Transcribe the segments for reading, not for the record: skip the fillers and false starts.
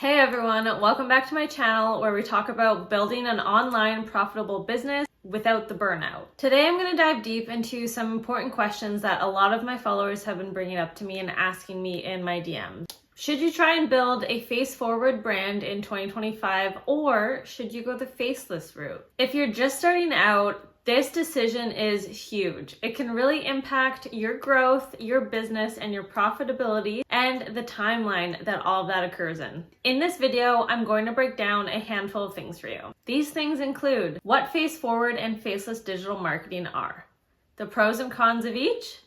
Hey everyone, welcome back to my channel where we talk about building an online profitable business without the burnout. Today I'm going to dive deep into some important questions that a lot of my followers have been bringing up to me and asking me in my DMs. Should you try and build a face-forward brand in 2025, or should you go the faceless route? If you're just starting out, this decision is huge. It can really impact your growth, your business, and your profitability, and the timeline that all of that occurs in. In this video, I'm going to break down a handful of things for you. These things include what face-forward and faceless digital marketing are, the pros and cons of each,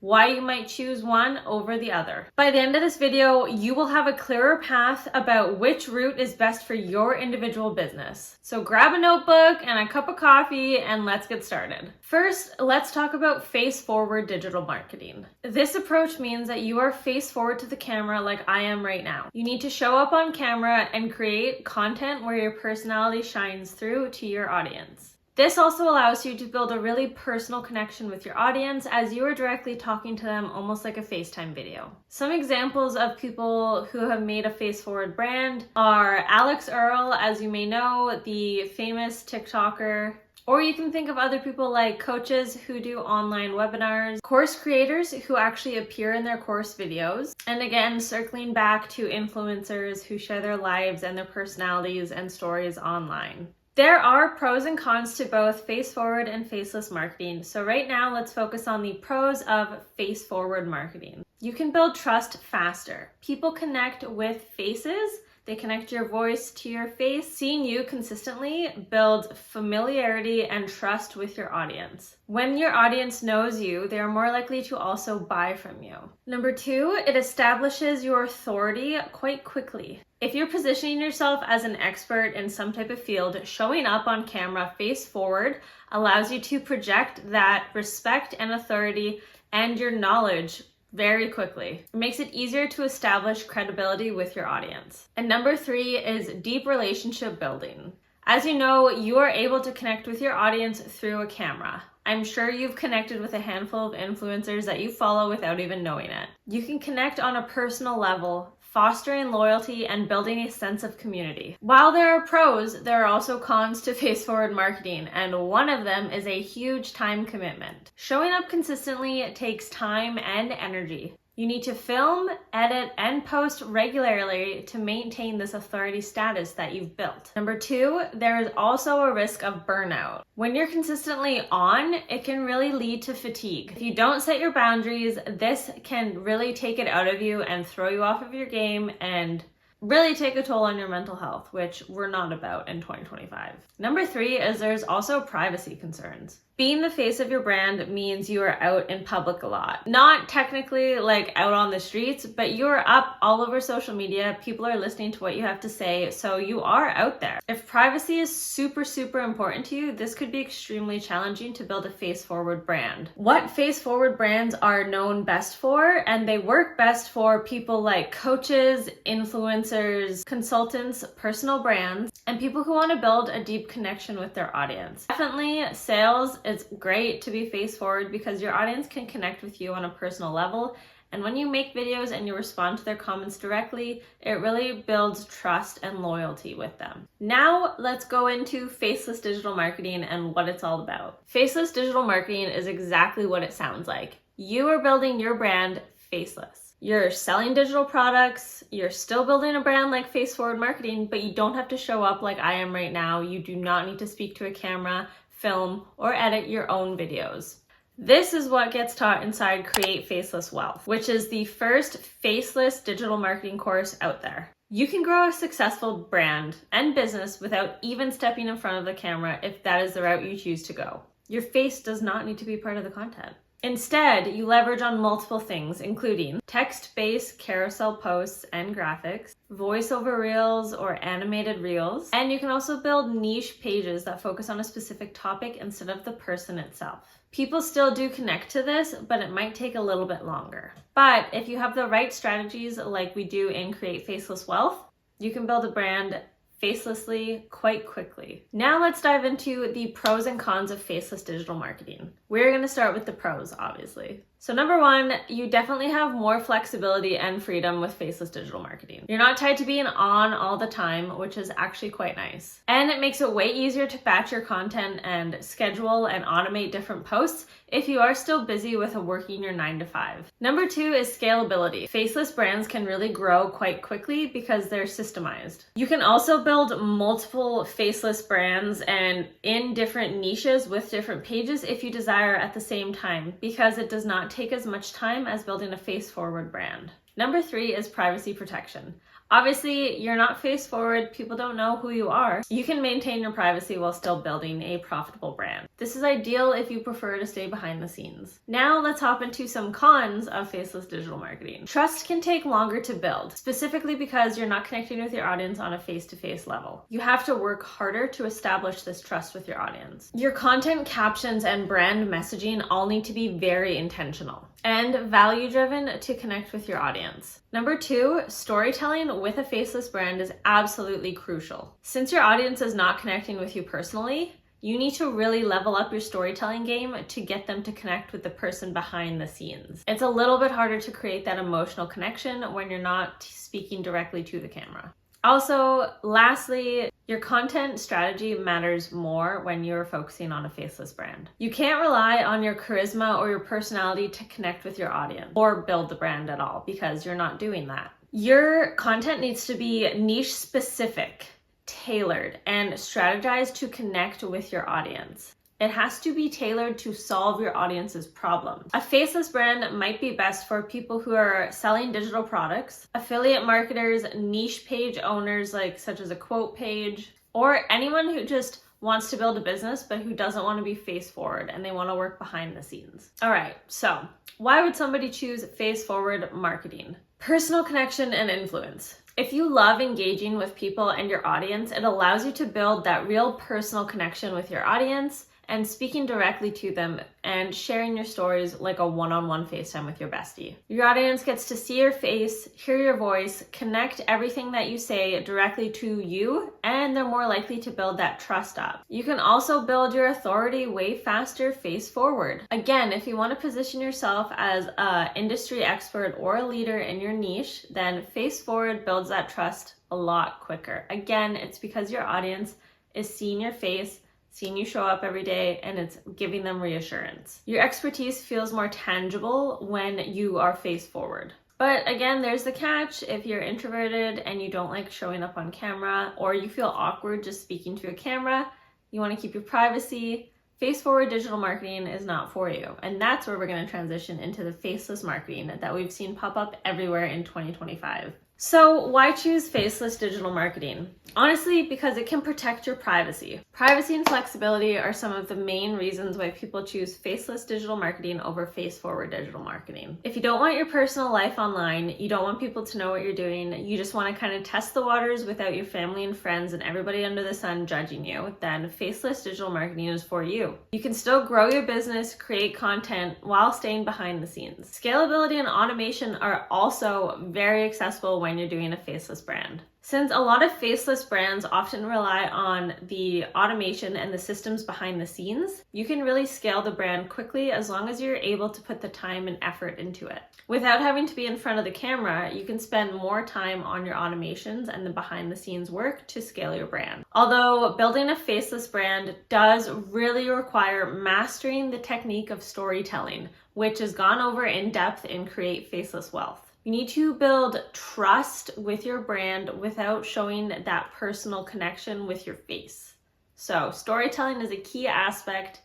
why you might choose one over the other. By the end of this video, you will have a clearer path about which route is best for your individual business. So grab a notebook and a cup of coffee and let's get started. First, let's talk about face-forward digital marketing. This approach means that you are face-forward to the camera like I am right now. You need to show up on camera and create content where your personality shines through to your audience. This also allows you to build a really personal connection with your audience as you are directly talking to them, almost like a FaceTime video. Some examples of people who have made a face-forward brand are Alex Earl, as you may know, the famous TikToker. Or you can think of other people like coaches who do online webinars, course creators who actually appear in their course videos, and again, circling back to influencers who share their lives and their personalities and stories online. There are pros and cons to both face-forward and faceless marketing. So right now, let's focus on the pros of face-forward marketing. You can build trust faster. People connect with faces. They connect your voice to your face. Seeing you consistently builds familiarity and trust with your audience. When your audience knows you, they are more likely to also buy from you. Number two, it establishes your authority quite quickly. If you're positioning yourself as an expert in some type of field, showing up on camera face forward allows you to project that respect and authority and your knowledge very quickly. It makes it easier to establish credibility with your audience. And number three is deep relationship building. As you know, you are able to connect with your audience through a camera. I'm sure you've connected with a handful of influencers that you follow without even knowing it. You can connect on a personal level, fostering loyalty and building a sense of community. While there are pros, there are also cons to face-forward marketing, and one of them is a huge time commitment. Showing up consistently takes time and energy. You need to film, edit, and post regularly to maintain this authority status that you've built. Number two, there is also a risk of burnout. When you're consistently on, it can really lead to fatigue. If you don't set your boundaries, this can really take it out of you and throw you off of your game and really take a toll on your mental health, which we're not about in 2025. Number three is there's also privacy concerns. Being the face of your brand means you are out in public a lot. Not technically like out on the streets, but you are up all over social media. People are listening to what you have to say, so you are out there. If privacy is super important to you, this could be extremely challenging to build a face-forward brand. What face-forward brands are known best for, and they work best for people like coaches, influencers, consultants, personal brands, and people who want to build a deep connection with their audience. Definitely sales. It's great to be face forward because your audience can connect with you on a personal level. And when you make videos and you respond to their comments directly, it really builds trust and loyalty with them. Now let's go into faceless digital marketing and what it's all about. Faceless digital marketing is exactly what it sounds like. You are building your brand faceless. You're selling digital products, you're still building a brand like face-forward marketing, but you don't have to show up like I am right now. You do not need to speak to a camera, film, or edit your own videos. This is what gets taught inside Create Faceless Wealth, which is the first faceless digital marketing course out there. You can grow a successful brand and business without even stepping in front of the camera if that is the route you choose to go. Your face does not need to be part of the content. Instead, you leverage on multiple things, including text-based carousel posts and graphics, voiceover reels or animated reels, and you can also build niche pages that focus on a specific topic instead of the person itself. People still do connect to this, but it might take a little bit longer. But if you have the right strategies like we do in Create Faceless Wealth, you can build a brand facelessly quite quickly. Now let's dive into the pros and cons of faceless digital marketing. We're going to start with the pros, obviously. So number one, you definitely have more flexibility and freedom with faceless digital marketing. You're not tied to being on all the time, which is actually quite nice. And it makes it way easier to batch your content and schedule and automate different posts if you are still busy with working your 9 to 5. Number two is scalability. Faceless brands can really grow quite quickly because they're systemized. You can also build multiple faceless brands and in different niches with different pages if you desire at the same time, because it does not take as much time as building a face-forward brand. Number three is privacy protection. Obviously, you're not face forward, people don't know who you are. You can maintain your privacy while still building a profitable brand. This is ideal if you prefer to stay behind the scenes. Now let's hop into some cons of faceless digital marketing. Trust can take longer to build, specifically because you're not connecting with your audience on a face-to-face level. You have to work harder to establish this trust with your audience. Your content, captions, and brand messaging all need to be very intentional and value-driven to connect with your audience. Number two, storytelling with a faceless brand is absolutely crucial. Since your audience is not connecting with you personally, you need to really level up your storytelling game to get them to connect with the person behind the scenes. It's a little bit harder to create that emotional connection when you're not speaking directly to the camera. Also, lastly, your content strategy matters more when you're focusing on a faceless brand. You can't rely on your charisma or your personality to connect with your audience or build the brand at all, because you're not doing that. Your content needs to be niche specific, tailored, and strategized to connect with your audience. It has to be tailored to solve your audience's problems. A faceless brand might be best for people who are selling digital products, affiliate marketers, niche page owners such as a quote page, or anyone who just wants to build a business but who doesn't want to be face forward and they want to work behind the scenes. All right, so why would somebody choose face forward marketing? Personal connection and influence. If you love engaging with people and your audience, it allows you to build that real personal connection with your audience and speaking directly to them and sharing your stories like a one-on-one FaceTime with your bestie. Your audience gets to see your face, hear your voice, connect everything that you say directly to you, and they're more likely to build that trust up. You can also build your authority way faster face forward. Again, if you want to position yourself as an industry expert or a leader in your niche, then face forward builds that trust a lot quicker. Again, it's because your audience is seeing your face, seeing you show up every day, and it's giving them reassurance. Your expertise feels more tangible when you are face forward. But again, there's the catch. If you're introverted and you don't like showing up on camera, or you feel awkward just speaking to a camera, you want to keep your privacy, face forward digital marketing is not for you. And that's where we're going to transition into the faceless marketing that we've seen pop up everywhere in 2025. So why choose faceless digital marketing? Honestly, because it can protect your privacy. Privacy and flexibility are some of the main reasons why people choose faceless digital marketing over face-forward digital marketing. If you don't want your personal life online, you don't want people to know what you're doing, you just want to kind of test the waters without your family and friends and everybody under the sun judging you, then faceless digital marketing is for you. You can still grow your business, create content while staying behind the scenes. Scalability and automation are also very accessible when you're doing a faceless brand. Since a lot of faceless brands often rely on the automation and the systems behind the scenes, you can really scale the brand quickly as long as you're able to put the time and effort into it. Without having to be in front of the camera, you can spend more time on your automations and the behind the scenes work to scale your brand. Although building a faceless brand does really require mastering the technique of storytelling, which is gone over in depth in Create Faceless Wealth. You need to build trust with your brand without showing that personal connection with your face. So storytelling is a key aspect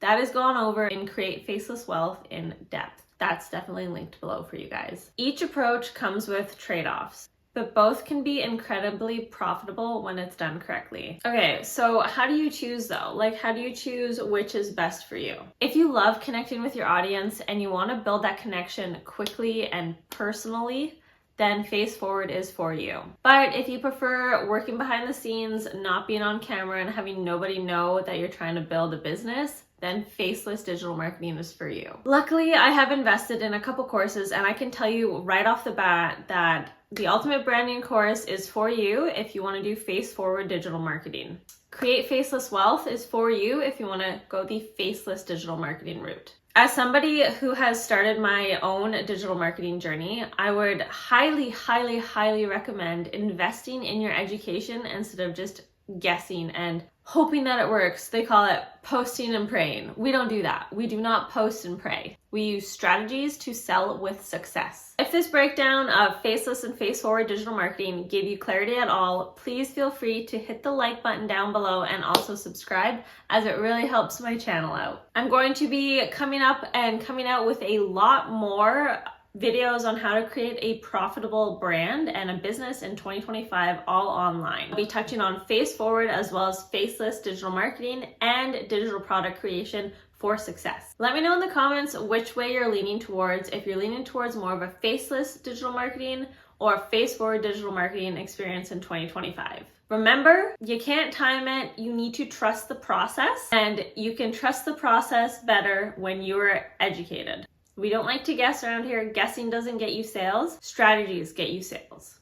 that is gone over in Create Faceless Wealth in depth. That's definitely linked below for you guys. Each approach comes with trade-offs, but both can be incredibly profitable when it's done correctly. Okay, so how do you choose though? How do you choose which is best for you? If you love connecting with your audience and you want to build that connection quickly and personally, then Face Forward is for you. But if you prefer working behind the scenes, not being on camera and having nobody know that you're trying to build a business, then Faceless digital marketing is for you. Luckily, I have invested in a couple courses, and I can tell you right off the bat that the Ultimate Branding course is for you if you want to do Face Forward digital marketing. Create Faceless Wealth is for you if you want to go the faceless digital marketing route. As somebody who has started my own digital marketing journey, I would highly, highly, highly recommend investing in your education instead of just guessing and hoping that it works. They call it posting and praying. We don't do that. We do not post and pray. We use strategies to sell with success. If this breakdown of Faceless and Face Forward digital marketing gave you clarity at all, please feel free to hit the like button down below and also subscribe, as it really helps my channel out. I'm going to be coming out with a lot more videos on how to create a profitable brand and a business in 2025, all online. I'll be touching on Face Forward as well as Faceless digital marketing and digital product creation for success. Let me know in the comments which way you're leaning towards, if you're leaning towards more of a faceless digital marketing or Face Forward digital marketing experience in 2025. Remember, you can't time it. You need to trust the process, and you can trust the process better when you're educated. We don't like to guess around here. Guessing doesn't get you sales. Strategies get you sales.